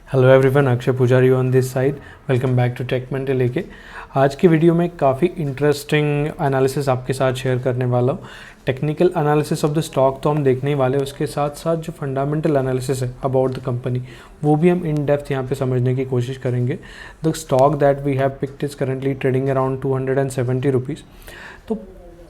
Hello everyone, Akshay Pujari on this side. Welcome back to tech Monday लेके। आज की video में काफ़ी इंटरेस्टिंग एनालिसिस आपके साथ शेयर करने वाला हूँ। Technical analysis of the stock तो हम देखने ही वाले, उसके साथ साथ जो फंडामेंटल एनालिसिस है अबाउट द कंपनी वो भी हम इन डेप्थ यहाँ पे समझने की कोशिश करेंगे। The stock that we have picked is currently trading around 270 rupees. तो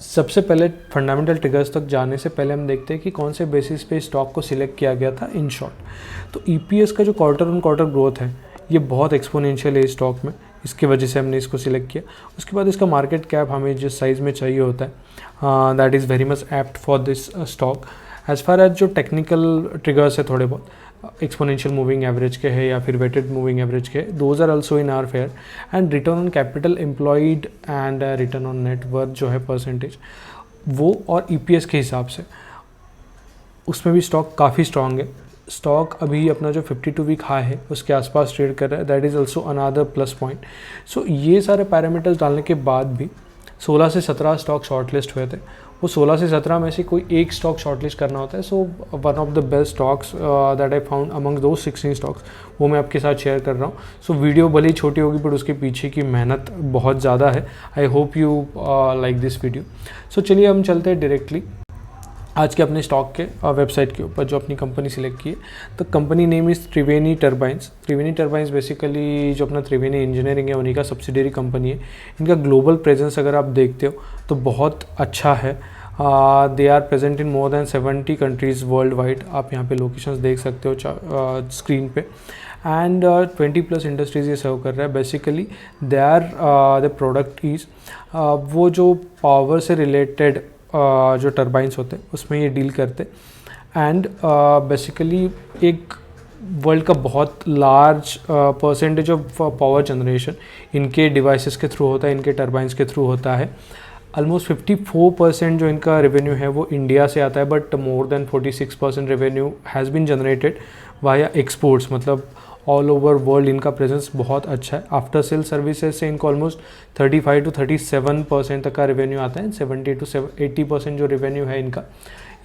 सबसे पहले फंडामेंटल ट्रिगर्स तक जाने से पहले हम देखते हैं कि कौन से बेसिस पे स्टॉक को सिलेक्ट किया गया था। इन शॉर्ट तो ईपीएस का जो क्वार्टर ऑन क्वार्टर ग्रोथ है ये बहुत एक्सपोनेंशियल है स्टॉक में, इसकी वजह से हमने इसको सिलेक्ट किया। उसके बाद इसका मार्केट कैप हमें जिस साइज़ में चाहिए होता है that is very much apt for this stock. As far as जो टेक्निकल ट्रिगर्स है थोड़े बहुत एक्सपोनेंशियल मूविंग एवरेज के है या फिर वेटेड मूविंग एवरेज के, those are also in our fair. And return on capital employed and return on net worth जो है परसेंटेज वो और ईपीएस के हिसाब से उसमें भी स्टॉक काफ़ी स्ट्रॉन्ग है। स्टॉक अभी अपना जो 52 वीक हाई है उसके आसपास ट्रेड कर रहा है, that is also another plus point. So ये सारे पैरामीटर्स डालने के बाद भी 16 से 17 स्टॉक शॉर्टलिस्ट हुए थे। वो 16 से 17 में से कोई एक स्टॉक शॉर्टलिस्ट करना होता है। So one of the best stocks that I found among दो 16 स्टॉक्स वो मैं आपके साथ शेयर कर रहा हूँ। सो वीडियो भले ही छोटी होगी बट उसके पीछे की मेहनत बहुत ज़्यादा है। I hope you like this video. So चलिए हम चलते हैं डायरेक्टली आज के अपने स्टॉक के वेबसाइट के ऊपर जो अपनी कंपनी सिलेक्ट की है। तो company name is Triveni turbines. Triveni turbines basically जो अपना त्रिवेणी इंजीनियरिंग है उन्हीं का सब्सिडियरी कंपनी है। इनका ग्लोबल प्रेजेंस अगर आप देखते हो तो बहुत अच्छा है। They are present in more than 70 countries worldwide. आप यहाँ पे लोकेशंस देख सकते हो स्क्रीन पे। एंड 20+ इंडस्ट्रीज़ ये सर्व कर रहा है। Basically they are the product is वो जो पावर से रिलेटेड जो टर्बाइंस होते हैं उसमें ये डील करते। एंड बेसिकली एक वर्ल्ड का बहुत large percentage of power generation इनके डिवाइसेस के थ्रू होता है, इनके टर्बाइंस के थ्रू होता है। ऑलमोस्ट 54% जो इनका रेवेन्यू है वो इंडिया से आता है, but more than 46% revenue has been generated via exports. मतलब ऑल ओवर वर्ल्ड इनका प्रेजेंस बहुत अच्छा है। आफ्टर सेल सर्विसेज से इनको ऑलमोस्ट 35 to 37% तक का रेवेन्यू आता है। 70 to 80% जो रेवेन्यू है इनका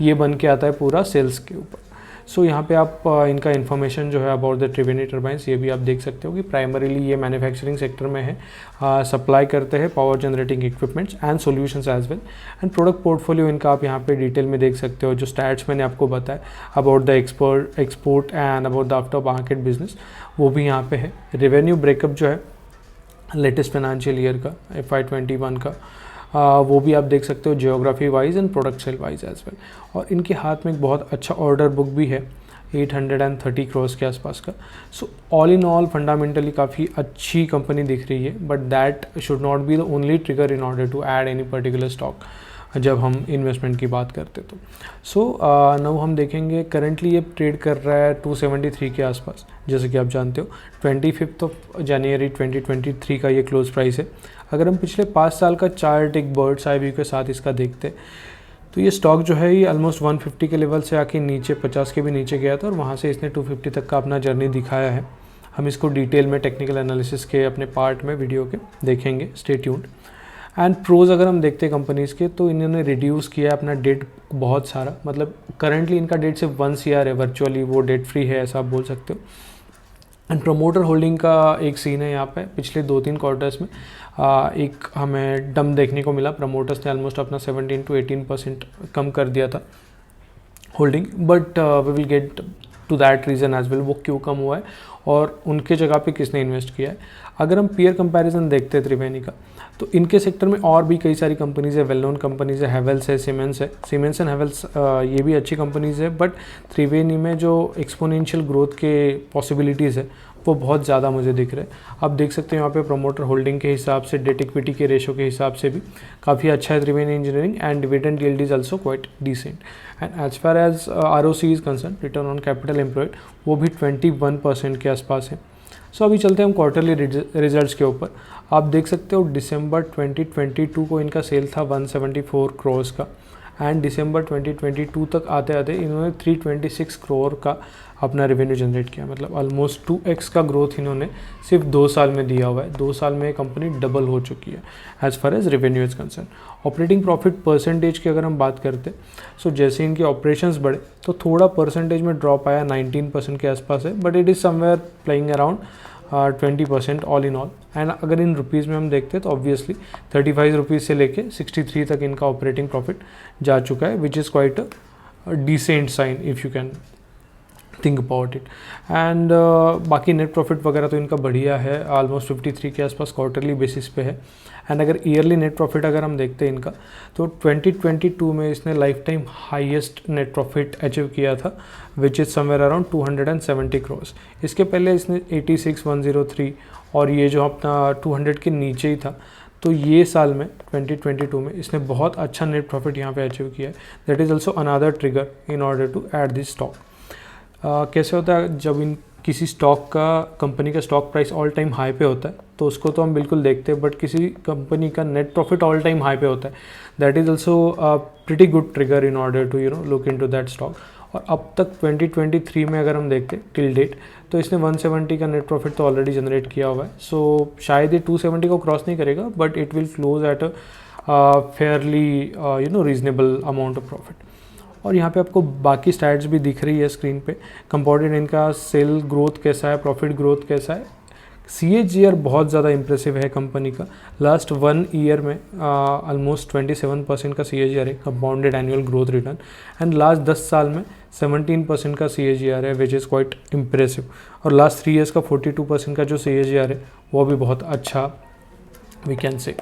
ये बन के आता है पूरा सेल्स के ऊपर। सो यहाँ पे आप इनका इन्फॉर्मेशन जो है अबाउट द त्रिवेणी टर्बाइंस ये भी आप देख सकते हो कि प्राइमरीली ये मैन्युफैक्चरिंग सेक्टर में है, सप्लाई करते हैं power generating equipments and solutions as well. And product portfolio इनका आप यहाँ पे डिटेल में देख सकते हो। जो स्टैट्स मैंने आपको बताया about the export and about the after market business वो भी यहाँ पे है। रेवेन्यू ब्रेकअप जो है लेटेस्ट फाइनेंशियल ईयर का FY21 का वो भी आप देख सकते हो geography wise and product sale wise as well. और इनके हाथ में एक बहुत अच्छा ऑर्डर बुक भी है 830 करोड़ के आसपास का। So all in all fundamentally काफ़ी अच्छी कंपनी दिख रही है, but that should not be the only trigger in order to add any particular stock जब हम इन्वेस्टमेंट की बात करते तो। सो नाउ हम देखेंगे करेंटली ये ट्रेड कर रहा है 273 के आसपास। जैसे कि आप जानते हो 25 जनवरी 2023 का ये क्लोज प्राइस है। अगर हम पिछले 5 साल का चार्ट एक बर्ड्स आई व्यू के साथ इसका देखते हैं तो ये स्टॉक जो है ये ऑलमोस्ट 150 के लेवल से आके नीचे 50 के भी नीचे गया था और वहाँ से इसने 250 तक का अपना जर्नी दिखाया है। हम इसको डिटेल में टेक्निकल एनालिसिस के अपने पार्ट में वीडियो के देखेंगे, स्टे ट्यून्ड। एंड प्रोज अगर हम देखते हैं कंपनीज़ के तो इन्होंने रिड्यूस किया है अपना डेट बहुत सारा। मतलब करंटली इनका डेट सिर्फ 1 CR है, वर्चुअली वो डेट फ्री है ऐसा आप बोल सकते हो। एंड प्रमोटर होल्डिंग का एक सीन है यहाँ पे। पिछले 2-3 क्वार्टर्स में एक हमें डम देखने को मिला। प्रमोटर्स ने ऑलमोस्ट अपना 17 to 18% कम कर दिया था holding, but we will get to that reason as well वो क्यों कम हुआ है और उनके जगह पे किसने इन्वेस्ट किया है। अगर हम पीयर कंपैरिजन देखते हैं त्रिवेणी का तो इनके सेक्टर में और भी कई सारी कंपनीज़ है, वेल नोन कंपनीज़ है। हेवेल्स है, सीमेंस है। सीमेंस एंड हेवेल्स ये भी अच्छी कंपनीज़ है, बट त्रिवेणी में जो एक्सपोनेंशियल ग्रोथ के पॉसिबिलिटीज़ है वो बहुत ज़्यादा मुझे दिख रहे हैं। आप देख सकते हैं यहाँ पे प्रमोटर होल्डिंग के हिसाब से, डेट इक्विटी के रेशो के हिसाब से भी काफ़ी अच्छा है Triveni Engineering. And dividend yield is also quite decent. And as far as ROC is concern, return on capital employed, वो भी 21% के आसपास है। सो अभी चलते हैं हम क्वार्टरली रिजल्ट्स के ऊपर। आप देख सकते हो दिसंबर 2022 को इनका सेल था 174 करोड़ का एंड दिसंबर 2022 तक आते आते इन्होंने 326 करोड़ का अपना रेवेन्यू जनरेट किया। मतलब ऑलमोस्ट 2x का ग्रोथ इन्होंने सिर्फ 2 साल में दिया हुआ है। 2 साल में कंपनी डबल हो चुकी है as far as revenue is concern. Operating profit percentage की अगर हम बात करते सो जैसे इनके ऑपरेशंस बढ़े तो थोड़ा परसेंटेज में ड्रॉप आया, 19% के आसपास है, but it is somewhere playing around 20% all in all. And अगर इन रुपीज़ में हम देखते हैं तो ऑब्वियसली 35 रुपीज़ से लेके 63 तक इनका ऑपरेटिंग प्रॉफिट जा चुका है, which is quite a decent sign if you can think about it. And बाकी नेट प्रॉफिट वगैरह तो इनका बढ़िया है, ऑलमोस्ट 53 के आसपास क्वार्टरली बेसिस पे है। एंड अगर ईयरली नेट प्रॉफिट अगर हम देखते हैं इनका तो 2022 में इसने life time highest net profit achieve किया था, which is somewhere around 270 crore. इसके पहले इसने 86,103 और ये जो अपना 200 के नीचे ही था। तो ये साल में 2022 में इसने बहुत अच्छा नेट प्रॉफिट यहाँ पे अचीव किया है। That is also another trigger in order to add this stock. कैसे होता है जब इन किसी स्टॉक का, कंपनी का stock price all time high पे होता है तो उसको तो हम बिल्कुल देखते हैं, बट किसी कंपनी का net profit all time high पे होता है, that is also a pretty good trigger in order to look into that stock. और अब तक 2023 में अगर हम देखते हैं टिल डेट तो इसने 170 का नेट प्रॉफिट तो ऑलरेडी जनरेट किया हुआ है। सो शायद ये 270 को क्रॉस नहीं करेगा, but it will close at a fairly reasonable amount of profit. और यहाँ पे आपको बाकी स्टैट्स भी दिख रही है स्क्रीन पे। कंपाउंडेड इनका सेल ग्रोथ कैसा है, प्रॉफिट ग्रोथ कैसा है। CAGR बहुत ज़्यादा इंप्रेसिव है कंपनी का। लास्ट 1 ईयर में ऑलमोस्ट 27% का CAGR है, compounded annual growth return. And last 10 साल में 17% का CAGR है, विच इज़ क्वाइट इम्प्रेसिव। और लास्ट 3 ईयर्स का 42% का जो CAGR है वो भी बहुत अच्छा वी कैन से।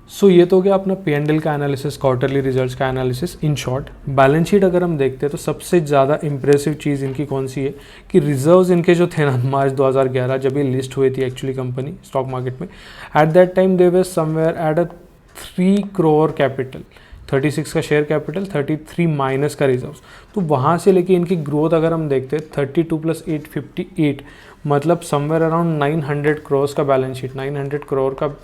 सो ये तो हो गया अपना P&L का एनालिसिस, क्वार्टरली रिजल्ट्स का analysis. In short balance sheet अगर हम देखते हैं तो सबसे ज़्यादा इंप्रेसिव चीज़ इनकी कौन सी है कि रिजर्व्स इनके जो थे ना मार्च 2011 जब ये लिस्ट हुई थी एक्चुअली कंपनी स्टॉक मार्केट में, at that time they were somewhere at a 3 crore capital, 36 का शेयर कैपिटल, 33 माइनस का रिजर्व्स। तो वहाँ से लेके इनकी ग्रोथ अगर हम देखते हैं 32 + 8 58, मतलब समवेयर अराउंड 900 करोड़ का बैलेंस शीट, 900 करोड़ का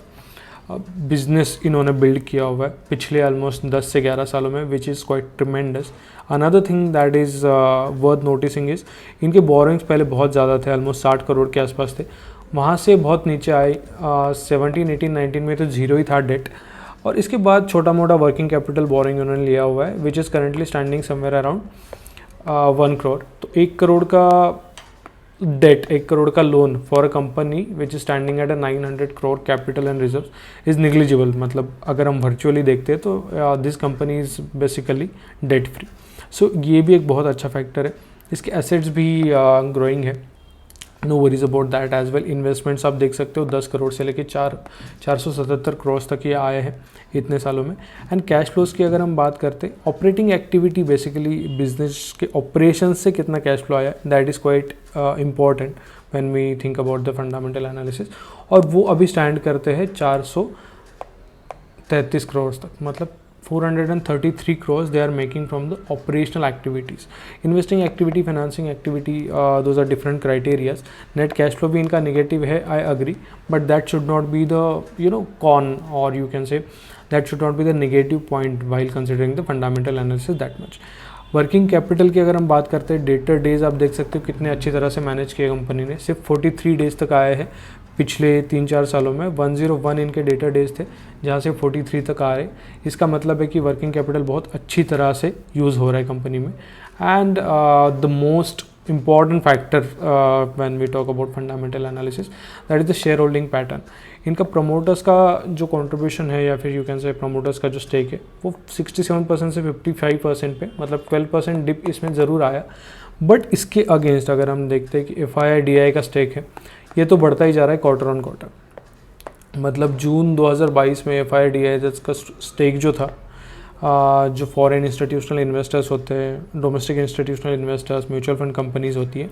बिजनेस इन्होंने बिल्ड किया हुआ है पिछले ऑलमोस्ट 10 से 11 सालों में, विच is quite tremendous. Another thing that is worth noticing is इनके बोरिंग्स पहले बहुत ज़्यादा थे, ऑलमोस्ट 60 करोड़ के आसपास थे, वहाँ से बहुत नीचे आए। 17, 18, 19 में तो जीरो ही था डेट। और इसके बाद छोटा मोटा वर्किंग कैपिटल बोरिंग उन्होंने लिया हुआ है, which is currently standing somewhere around 1 crore. तो 1 करोड़ का डेट, 1 करोड़ का loan for a company which is standing at a 900 crore capital and reserves is negligible. मतलब अगर हम वर्चुअली देखते हैं तो this company is basically debt free. So ये भी एक बहुत अच्छा फैक्टर है। इसके एसेट्स भी ग्रोइंग है, no worries about that as well. Investments आप देख सकते हो 10 करोड़ से लेके 477 करोड़ तक ये आए हैं इतने सालों में। एंड कैश फ्लोज की अगर हम बात करते हैं, ऑपरेटिंग एक्टिविटी बेसिकली बिजनेस के ऑपरेशन से कितना कैश फ्लो आया, that is quite important when we think about the fundamental analysis. और वो अभी स्टैंड करते हैं 433 करोड़ तक, मतलब 433 crores they are making from the operational activities. Investing activity, financing activity, those are different criterias. Net cash flow भी इनका negative है, I agree, but that should not be the con, or you can say that should not be the negative point while considering the fundamental analysis that much. Working capital की अगर हम बात करते हैं, debtor days आप देख सकते हो कितने अच्छी तरह से मैनेज किया कंपनी ने। सिर्फ 43 डेज तक आए हैं पिछले 3-4 सालों में। 101 इनके डेटर डेज थे, जहाँ से 43 तक आ रहे। इसका मतलब है कि वर्किंग कैपिटल बहुत अच्छी तरह से यूज़ हो रहा है कंपनी में। And the most important factor when we talk about fundamental analysis, that is the share holding pattern. इनका प्रमोटर्स का जो कंट्रीब्यूशन है या फिर यू कैन से प्रमोटर्स का जो स्टेक है वो 67% से 55% पे, मतलब 12% डिप इसमें ज़रूर आया। बट इसके अगेंस्ट अगर हम देखते हैं कि FII-DI का स्टेक है, ये तो बढ़ता ही जा रहा है क्वार्टर ऑन क्वार्टर। मतलब जून 2022 में FII-DI का स्टेक जो था, जो फॉरेन इंस्टीट्यूशनल इन्वेस्टर्स होते हैं, domestic institutional investors, mutual fund companies होती है,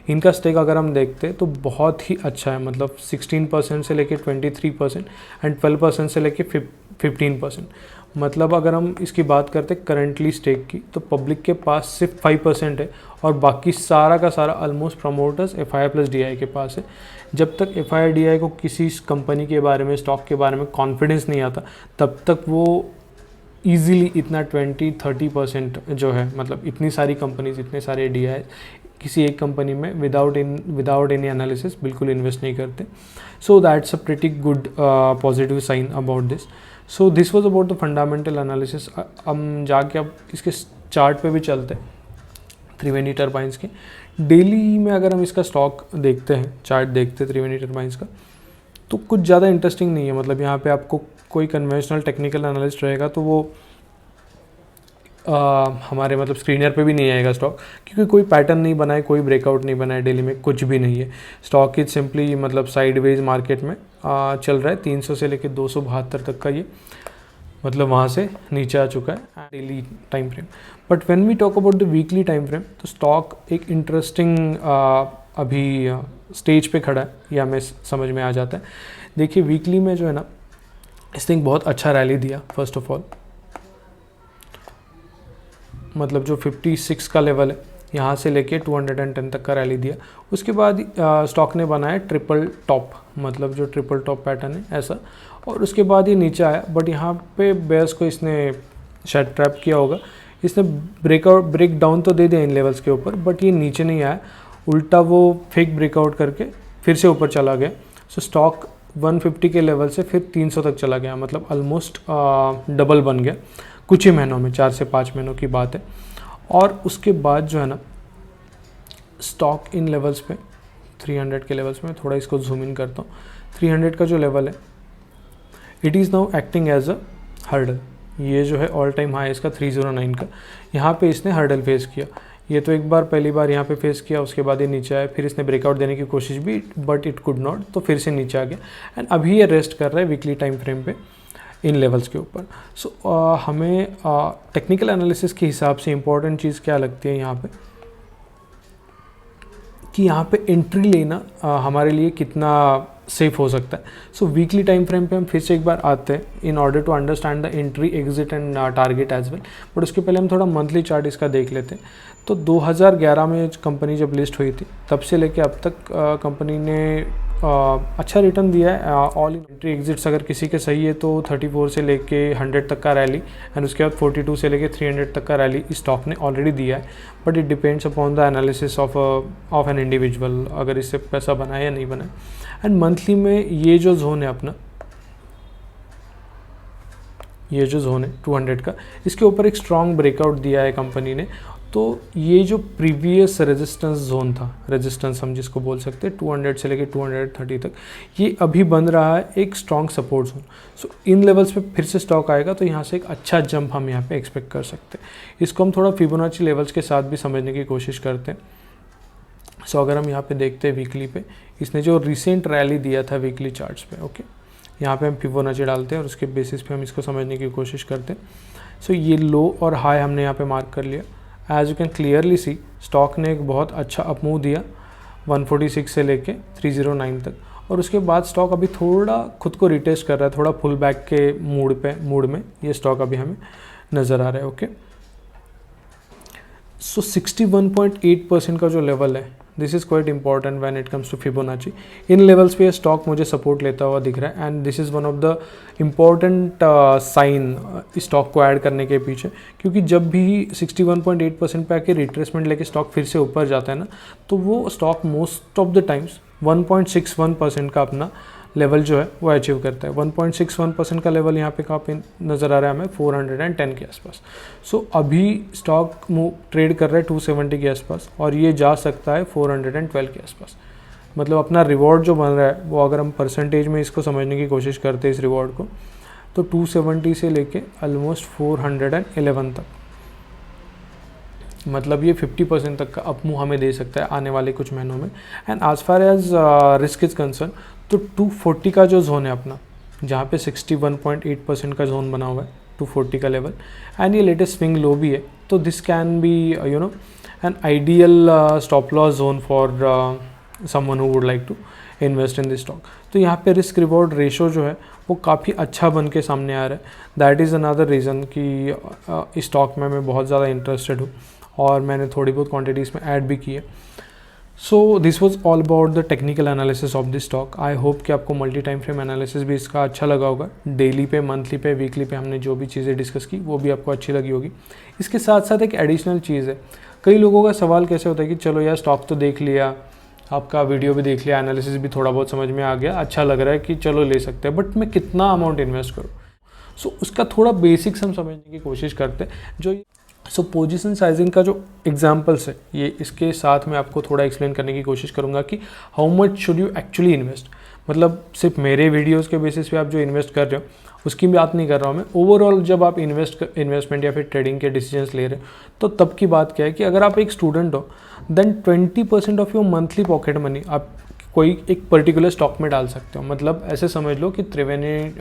इनका स्टेक अगर हम देखते हैं तो बहुत ही अच्छा है। मतलब 16% से लेके 23% एंड 12% से लेके 15%। मतलब अगर हम इसकी बात करते हैं करंटली स्टेक की, तो पब्लिक के पास सिर्फ 5% है और बाकी सारा का सारा ऑलमोस्ट प्रमोटर्स FII+DI के पास है। जब तक FII-DI को किसी कंपनी के बारे में, स्टॉक के बारे में कॉन्फिडेंस नहीं आता, तब तक वो ईज़िली इतना 20-30% जो है, मतलब इतनी सारी कंपनीज, इतने सारे DI किसी एक कंपनी में विदाउट एनी एनालिसिस बिल्कुल इन्वेस्ट नहीं करते. So that's a pretty good positive sign about this. So this was about the fundamental analysis. हम जाके अब इसके चार्ट पे भी चलते हैं त्रिवेणी टर्बाइंस के. डेली में अगर हम इसका स्टॉक देखते हैं, चार्ट देखते हैं त्रिवेणी टर्बाइंस का, तो कुछ ज़्यादा इंटरेस्टिंग नहीं है. मतलब यहाँ पे आपको कोई कन्वेंशनल टेक्निकल एनालिस्ट रहेगा तो वो हमारे मतलब स्क्रीनर पे भी नहीं आएगा स्टॉक, क्योंकि कोई पैटर्न नहीं बनाए, कोई ब्रेकआउट नहीं बनाए, डेली में कुछ भी नहीं है. स्टॉक इज सिंपली मतलब साइडवेज मार्केट में चल रहा है. 300 से लेकर 272 तक का ये मतलब वहाँ से नीचे आ चुका है daily time frame. But when we talk about the weekly time frame, तो स्टॉक एक इंटरेस्टिंग अभी स्टेज पे खड़ा है, या हमें समझ में आ जाता है. देखिए वीकली में जो है ना, इसने एक बहुत अच्छा रैली दिया. फर्स्ट ऑफ ऑल मतलब जो 56 का लेवल है, यहाँ से लेके 210 तक का रैली दिया. उसके बाद स्टॉक ने बनाया ट्रिपल टॉप, मतलब जो ट्रिपल टॉप पैटर्न है ऐसा, और उसके बाद ये नीचे आया. बट यहाँ पे बेयर्स को इसने शायद ट्रैप किया होगा. इसने ब्रेक डाउन तो दे दिया इन लेवल्स के ऊपर, बट ये नीचे नहीं आया, उल्टा वो फेक ब्रेकआउट करके फिर से ऊपर चला गया. सो स्टॉक 150 के लेवल से फिर 300 तक चला गया, मतलब ऑलमोस्ट डबल बन गया कुछ ही महीनों में, 4 से 5 महीनों की बात है. और उसके बाद जो है ना, स्टॉक इन लेवल्स पे 300 के लेवल्स में, थोड़ा इसको जूम इन करता हूँ. 300 का जो लेवल है, it is now acting as a hurdle. ये जो है ऑल टाइम हाई इसका 309 का, यहाँ पे इसने हर्डल फेस किया. ये तो एक बार पहली बार यहाँ पे फेस किया, उसके बाद ये नीचे आया, फिर इसने ब्रेकआउट देने की कोशिश भी, बट इट कुड नॉट, तो फिर से नीचे आ गया. एंड अभी ये रेस्ट कर रहा है वीकली टाइम फ्रेम पे इन लेवल्स के ऊपर. सो हमें टेक्निकल एनालिसिस के हिसाब से इंपॉर्टेंट चीज़ क्या लगती है यहाँ पे, कि यहाँ पे एंट्री लेना हमारे लिए कितना सेफ हो सकता है. सो वीकली टाइम फ्रेम पे हम फिर से एक बार आते हैं in order to understand the entry, exit and target as well. But उसके पहले हम थोड़ा मंथली चार्ट इसका देख लेते हैं. तो 2011 में कंपनी जब लिस्ट हुई थी, तब से लेके अब तक कंपनी ने अच्छा रिटर्न दिया है. ऑल एंट्री एग्जिट्स अगर किसी के सही है तो 34 से लेके 100 तक का रैली, एंड उसके बाद 42 से लेके 300 तक का रैली इस स्टॉक ने ऑलरेडी दिया है. But it depends upon the analysis of an individual, अगर इससे पैसा बनाए या नहीं बनाए. एंड मंथली में ये जो जोन है अपना, ये जो जोन है 200 का, इसके ऊपर एक स्ट्रॉन्ग ब्रेकआउट दिया है कंपनी ने. तो ये जो प्रीवियस रेजिस्टेंस जोन था, रेजिस्टेंस हम जिसको बोल सकते हैं 200 से लेके 230 तक, ये अभी बन रहा है एक स्ट्रॉन्ग सपोर्ट जोन. सो इन लेवल्स पे फिर से स्टॉक आएगा, तो यहाँ से एक अच्छा जंप हम यहाँ पे एक्सपेक्ट कर सकते हैं. इसको हम थोड़ा फिबोनाची लेवल्स के साथ भी समझने की कोशिश करते हैं. सो अगर हम यहाँ पे देखते हैं वीकली पे, इसने जो रिसेंट रैली दिया था वीकली चार्ट्स पे, ओके, यहाँ पे हम फिबोनाची डालते हैं और उसके बेसिस पे हम इसको समझने की कोशिश करते हैं. सो ये लो और हाई हमने यहाँ पे मार्क कर लिया. As you can clearly see, stock ने एक बहुत अच्छा अपमूव दिया 146 से लेके 309 तक, और उसके बाद स्टॉक अभी थोड़ा खुद को रिटेस्ट कर रहा है, थोड़ा पुल बैक के मूड में ये स्टॉक अभी हमें नज़र आ रहा है. ओके, सो 61.8% का जो लेवल है, this is quite important when it comes to Fibonacci. इन लेवल्स पे स्टॉक मुझे सपोर्ट लेता हुआ दिख रहा है, and this is one of the important sign stock को ऐड करने के पीछे. क्योंकि जब भी 61.8% पे आके रिट्रेसमेंट लेके स्टॉक फिर से ऊपर जाता है ना, तो वो stock most of the times 1.61% का अपना लेवल जो है वो अचीव करता है. 1.61% का लेवल यहाँ पे काफ़ी नज़र आ रहा है हमें 410 के आसपास. सो अभी स्टॉक ट्रेड कर रहा है 270 के आसपास, और ये जा सकता है 412 के आसपास. मतलब अपना रिवॉर्ड जो बन रहा है वो, अगर हम परसेंटेज में इसको समझने की कोशिश करते हैं इस रिवॉर्ड को, तो 270 से लेके ऑलमोस्ट 411 तक, मतलब ये 50% तक का अपमूव हमें दे सकता है आने वाले कुछ महीनों में. And as far as risk is concern, तो 240 का जो जोन है अपना, जहाँ पे 61.8% का जोन बना हुआ है 240 का लेवल, एंड ये लेटेस्ट स्विंग लो भी है, तो this can be you know an ideal stop loss zone for someone who would like to invest in this stock. तो यहाँ पे रिस्क रिवॉर्ड रेशो जो है वो काफ़ी अच्छा बन के सामने आ रहा है. दैट इज़ अनदर रीज़न कि इस स्टॉक में मैं बहुत ज़्यादा इंटरेस्टेड हूँ, और मैंने थोड़ी बहुत क्वांटिटीज़ में ऐड भी की है. So this was all about the technical analysis of this stock. I hope कि आपको मल्टी टाइम फ्रेम एनालिसिस भी इसका अच्छा लगा होगा। डेली पे, मंथली पे, वीकली पे हमने जो भी चीज़ें डिस्कस की वो भी आपको अच्छी लगी होगी। इसके साथ साथ एक एडिशनल चीज़ है, कई लोगों का सवाल कैसे होता है कि चलो यार स्टॉक तो देख लिया, आपका वीडियो भी देख लिया, एनालिसिस भी थोड़ा बहुत समझ में आ गया, अच्छा लग रहा है कि चलो ले सकते हैं, बट मैं कितना अमाउंट इन्वेस्ट करूँ। सो उसका थोड़ा बेसिक्स हम समझने की कोशिश करते हैं। जो पोजीशन साइजिंग का जो एग्जांपल्स है, ये इसके साथ मैं आपको थोड़ा एक्सप्लेन करने की कोशिश करूंगा कि how much should you actually invest. मतलब सिर्फ मेरे वीडियोस के बेसिस पे आप जो इन्वेस्ट कर रहे हो उसकी बात नहीं कर रहा हूँ मैं, ओवरऑल जब आप इन्वेस्टमेंट या फिर ट्रेडिंग के डिसीजंस ले रहे हो तो तब की बात क्या है कि अगर आप एक स्टूडेंट हो then 20% of your monthly pocket money आप कोई एक पर्टिकुलर स्टॉक में डाल सकते हो। मतलब ऐसे समझ लो कि त्रिवेणी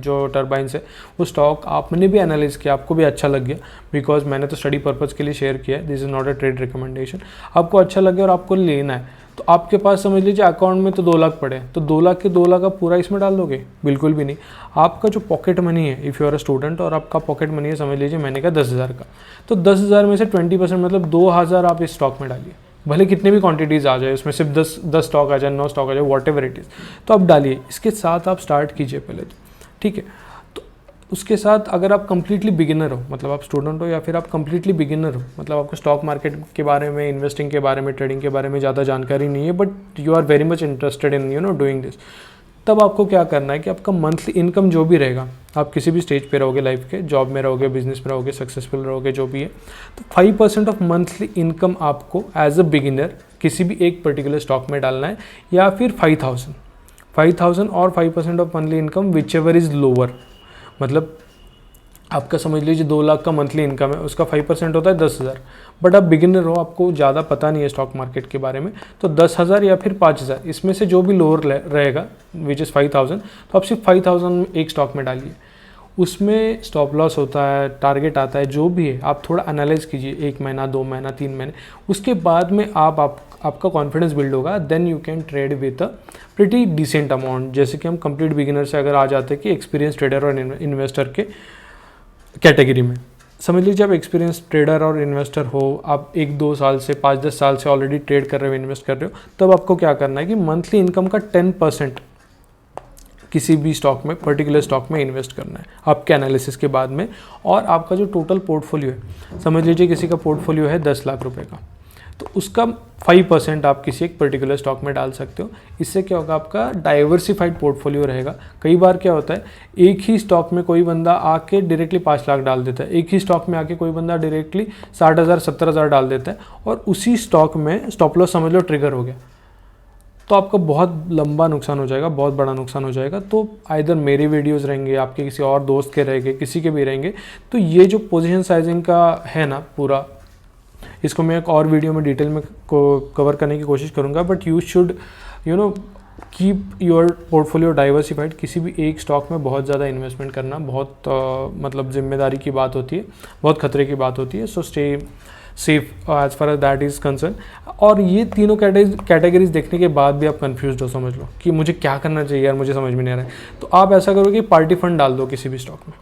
जो टर्बाइंस है वो स्टॉक आपने भी एनालाइज किया, आपको भी अच्छा लग गया, बिकॉज मैंने तो स्टडी पर्पज़ के लिए शेयर किया है, this is not a trade recommendation. आपको अच्छा लग गया और आपको लेना है, तो आपके पास समझ लीजिए अकाउंट में तो 2 लाख पड़े, तो 2 लाख के 2 लाख आप पूरा इसमें डाल दोगे? बिल्कुल भी नहीं। आपका जो पॉकेट मनी है, if you are a student और आपका पॉकेट मनी है समझ लीजिए मैंने कहा 10,000 का, तो 10,000 में से 20% मतलब 2,000 आप इस स्टॉक में डालिए। भले कितने भी क्वांटिटीज़ आ जाए, उसमें सिर्फ 10 स्टॉक आ जाए, 9 स्टॉक आ जाए, वॉट एवर इट इज़, तो आप डालिए। इसके साथ आप स्टार्ट कीजिए पहले तो, ठीक है। तो उसके साथ अगर आप कंप्लीटली बिगिनर हो, मतलब आप स्टूडेंट हो या फिर आप कंप्लीटली बिगिनर हो, मतलब आपको स्टॉक मार्केट के बारे में, इन्वेस्टिंग के बारे में, ट्रेडिंग के बारे में ज़्यादा जानकारी नहीं है, but you are very much interested in doing this, तब आपको क्या करना है कि आपका मंथली इनकम जो भी रहेगा, आप किसी भी स्टेज पे रहोगे लाइफ के, जॉब में रहोगे, बिजनेस में रहोगे, सक्सेसफुल रहोगे, जो भी है, तो 5% ऑफ मंथली इनकम आपको एज अ बिगिनर किसी भी एक पर्टिकुलर स्टॉक में डालना है, या फिर 5,000 और 5% of monthly income which ever is lower. मतलब आपका समझ लीजिए 2 लाख का मंथली इनकम है, उसका 5% होता है 10,000, बट आप बिगिनर हो, आपको ज़्यादा पता नहीं है स्टॉक मार्केट के बारे में, तो 10,000 या फिर 5,000 इसमें से जो भी लोअर रहेगा विच इज़ 5,000, तो आप सिर्फ 5,000 एक स्टॉक में डालिए। उसमें स्टॉप लॉस होता है, टारगेट आता है, जो भी है आप थोड़ा एनालाइज कीजिए, 1 महीना, 2 महीना, 3 महीने, उसके बाद में आपका कॉन्फिडेंस बिल्ड होगा, then you can trade with a pretty decent amount. जैसे कि हम कंप्लीट बिगिनर से अगर आ जाते हैं कि एक्सपीरियंस ट्रेडर और इन्वेस्टर के कैटेगरी में, समझ लीजिए आप एक्सपीरियंस ट्रेडर और इन्वेस्टर हो, आप 1-2 साल से, 5-10 साल से ऑलरेडी ट्रेड कर रहे हो, इन्वेस्ट कर रहे हो, तब आपको क्या करना है कि मंथली इनकम का 10% किसी भी स्टॉक में, पर्टिकुलर स्टॉक में इन्वेस्ट करना है आपके एनालिसिस के बाद में। और आपका जो टोटल पोर्टफोलियो है, समझ लीजिए किसी का पोर्टफोलियो है 10 लाख रुपए का, तो उसका 5% आप किसी एक पर्टिकुलर स्टॉक में डाल सकते हो। इससे क्या होगा, आपका डाइवर्सिफाइड पोर्टफोलियो रहेगा। कई बार क्या होता है, एक ही स्टॉक में कोई बंदा आके डायरेक्टली 5 लाख डाल देता है, एक ही स्टॉक में आके कोई बंदा डायरेक्टली 60,000 70,000 डाल देता है, और उसी स्टॉक में स्टॉप लॉस समझ लो ट्रिगर हो गया, तो आपका बहुत लंबा नुकसान हो जाएगा, बहुत बड़ा नुकसान हो जाएगा। तो आइदर मेरे वीडियोस रहेंगे, आपके किसी और दोस्त के रहेंगे, किसी के भी रहेंगे, तो ये जो पोजीशन साइजिंग का है ना पूरा, इसको मैं एक और वीडियो में डिटेल में कवर करने की कोशिश करूँगा, but you should keep your portfolio diversified. किसी भी एक स्टॉक में बहुत ज़्यादा इन्वेस्टमेंट करना बहुत मतलब जिम्मेदारी की बात होती है, बहुत खतरे की बात होती है। So stay safe as far as that is concern. और ये तीनों कैटेगरीज देखने के बाद भी आप कंफ्यूज हो, समझ लो कि मुझे क्या करना चाहिए यार, मुझे समझ में नहीं आ रहा है, तो आप ऐसा करो कि पार्टी फंड डाल दो किसी भी स्टॉक में।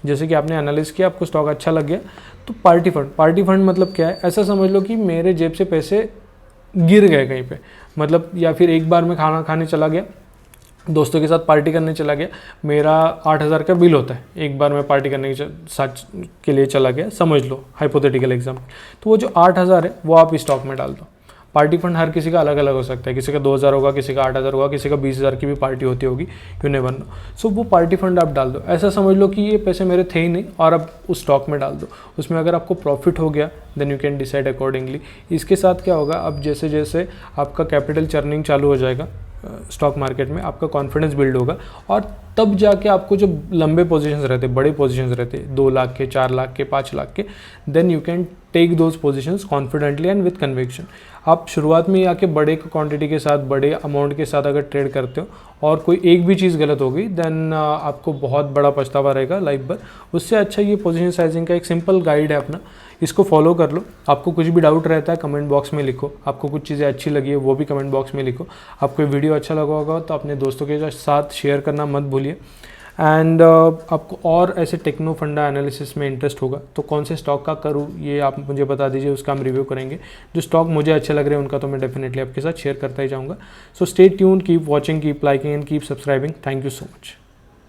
जैसे कि आपने एनालिसिस किया, आपको स्टॉक अच्छा लग गया, तो पार्टी फंड मतलब क्या है, ऐसा समझ लो कि मेरे जेब से पैसे गिर गए कहीं पे, मतलब या फिर एक बार मैं खाना खाने चला गया, दोस्तों के साथ पार्टी करने चला गया, मेरा 8,000 का बिल होता है, एक बार मैं पार्टी करने के लिए चला गया, समझ लो हाइपोथेटिकल एग्जाम्पल, तो वो जो 8,000 है वो आप स्टॉक में डाल दो। पार्टी फंड हर किसी का अलग अलग हो सकता है, किसी का 2,000 होगा, किसी का 8,000 होगा, किसी का 20,000 की भी पार्टी होती होगी, यू नेवर नो। सो वो पार्टी फंड आप डाल दो। ऐसा समझ लो कि ये पैसे मेरे थे ही नहीं और अब उस स्टॉक में डाल दो। उसमें अगर आपको प्रॉफिट हो गया then you can decide accordingly. इसके साथ क्या होगा, अब जैसे जैसे आपका कैपिटल चर्निंग चालू हो जाएगा स्टॉक मार्केट में, आपका कॉन्फिडेंस बिल्ड होगा, और तब जाके आपको जो लंबे पोजीशंस रहते, बड़े पोजीशंस रहते, 2 लाख के, 4 लाख के, 5 लाख के, then you can take those positions confidently and with conviction. आप शुरुआत में ही आके बड़े क्वांटिटी के साथ, बड़े अमाउंट के साथ अगर ट्रेड करते हो और कोई एक भी चीज़ गलत हो गई, देन आपको बहुत बड़ा पछतावा रहेगा लाइफ भर। उससे अच्छा ये पोजीशन साइजिंग का एक सिंपल गाइड है अपना, इसको फॉलो कर लो। आपको कुछ भी डाउट रहता है कमेंट बॉक्स में लिखो, आपको कुछ चीज़ें अच्छी लगी है वो भी कमेंट बॉक्स में लिखो, आपको वीडियो अच्छा लगा होगा तो अपने दोस्तों के साथ शेयर करना मत भूलिए। एंड आपको और ऐसे टेक्नो फंडा एनालिसिस में इंटरेस्ट होगा तो कौन से स्टॉक का करूँ ये आप मुझे बता दीजिए, उसका हम रिव्यू करेंगे। जो स्टॉक मुझे अच्छे लग रहे हैं उनका तो मैं डेफिनेटली आपके साथ शेयर करता ही जाऊँगा। So stay tune, keep watching, keep liking and keep subscribing. Thank you so much.